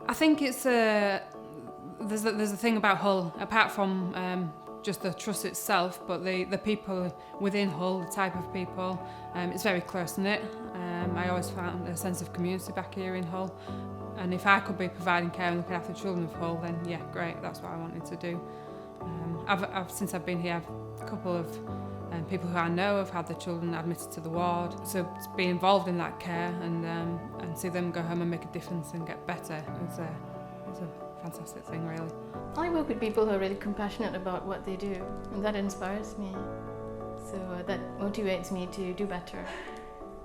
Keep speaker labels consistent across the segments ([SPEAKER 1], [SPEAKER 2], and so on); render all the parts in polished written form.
[SPEAKER 1] I think it's there's a thing about Hull, apart from just the trust itself, but the people within Hull, the type of people, it's very close-knit. I always found a sense of community back here in Hull, and if I could be providing care and looking after the children of Hull, then yeah, great, that's what I wanted to do. Since I've been here, a couple of people who I know have had their children admitted to the ward, so to be involved in that care and see them go home and make a difference and get better is a fantastic thing, really.
[SPEAKER 2] I work with people who are really compassionate about what they do, and that inspires me. So that motivates me to do better,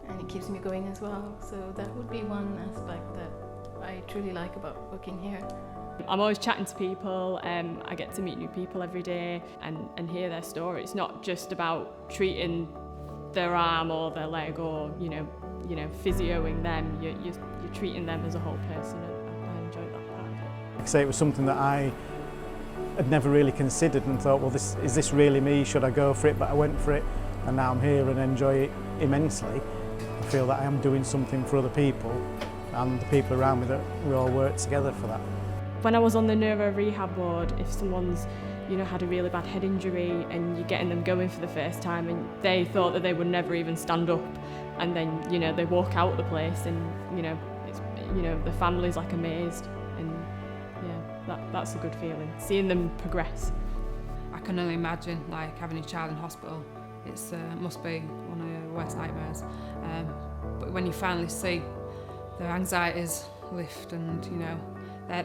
[SPEAKER 2] and it keeps me going as well. So that would be one aspect that I truly like about working here.
[SPEAKER 3] I'm always chatting to people, I get to meet new people every day and hear their story. It's not just about treating their arm or their leg or, you know, physioing them. You're treating them as a whole person, and I enjoy that part of it.
[SPEAKER 4] Like I say, it was something that I had never really considered and thought, well, is this really me? Should I go for it? But I went for it, and now I'm here and enjoy it immensely. I feel that I am doing something for other people and the people around me, that we all work together for that.
[SPEAKER 3] When I was on the neuro rehab ward, if someone's had a really bad head injury and you're getting them going for the first time and they thought that they would never even stand up, and then they walk out of the place and it's the family's like amazed, and yeah, that's a good feeling, seeing them progress.
[SPEAKER 1] I can only imagine like having a child in hospital. It's must be one of your worst nightmares. But when you finally see their anxieties lift and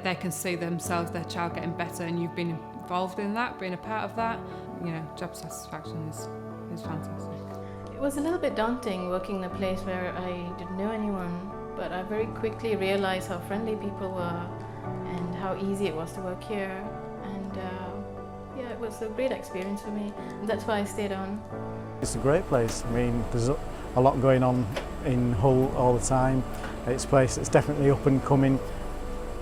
[SPEAKER 1] they can see themselves, their child getting better, and you've been involved in that, being a part of that, job satisfaction is fantastic.
[SPEAKER 2] It was a little bit daunting working in a place where I didn't know anyone, but I very quickly realised how friendly people were and how easy it was to work here, and yeah, it was a great experience for me, and that's why I stayed on.
[SPEAKER 4] It's a great place. I mean, there's a lot going on in Hull all the time. It's a place that's definitely up and coming.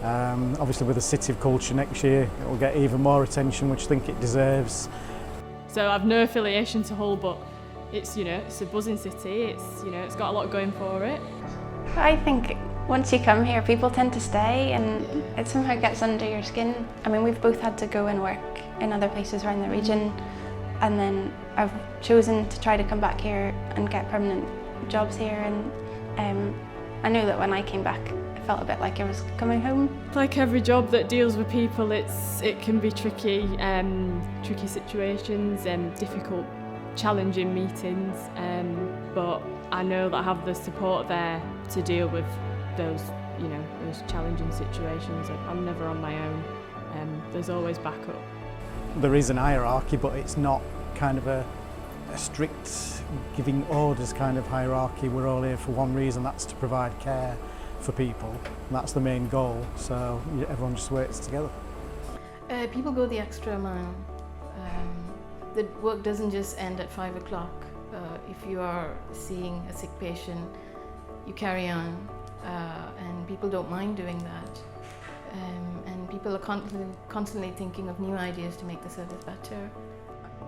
[SPEAKER 4] Obviously with the City of Culture next year, it will get even more attention, which I think it deserves.
[SPEAKER 3] So I've no affiliation to Hull, but it's it's a buzzing city. It's got a lot going for it.
[SPEAKER 5] I think once you come here, people tend to stay, and it somehow gets under your skin. I mean, we've both had to go and work in other places around the region, and then I've chosen to try to come back here and get permanent jobs here, and I know that when I came back, felt a bit like I was coming home.
[SPEAKER 3] Like every job that deals with people, it can be tricky situations, difficult, challenging meetings, but I know that I have the support there to deal with those challenging situations. I'm never on my own. There's always backup.
[SPEAKER 4] There is an hierarchy, but it's not kind of a strict giving orders kind of hierarchy. We're all here for one reason, that's to provide care for people, and that's the main goal, so everyone just works together.
[SPEAKER 2] People go the extra mile. The work doesn't just end at 5 o'clock. If you are seeing a sick patient, you carry on, and people don't mind doing that. And people are constantly thinking of new ideas to make the service better.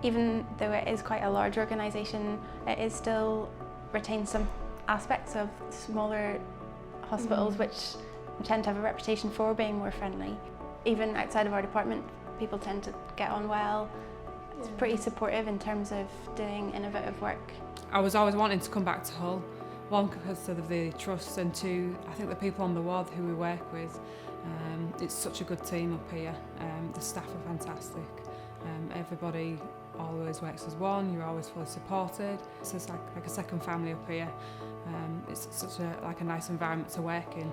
[SPEAKER 5] Even though it is quite a large organisation, it is still retains some aspects of smaller hospitals, which tend to have a reputation for being more friendly. Even outside of our department, people tend to get on well. It's pretty supportive in terms of doing innovative work.
[SPEAKER 1] I was always wanting to come back to Hull, one because of the trust, and two, I think the people on the ward who we work with, it's such a good team up here. The staff are fantastic. Everybody always works as one, you're always fully supported. It's just like a second family up here. It's such a nice environment to work in.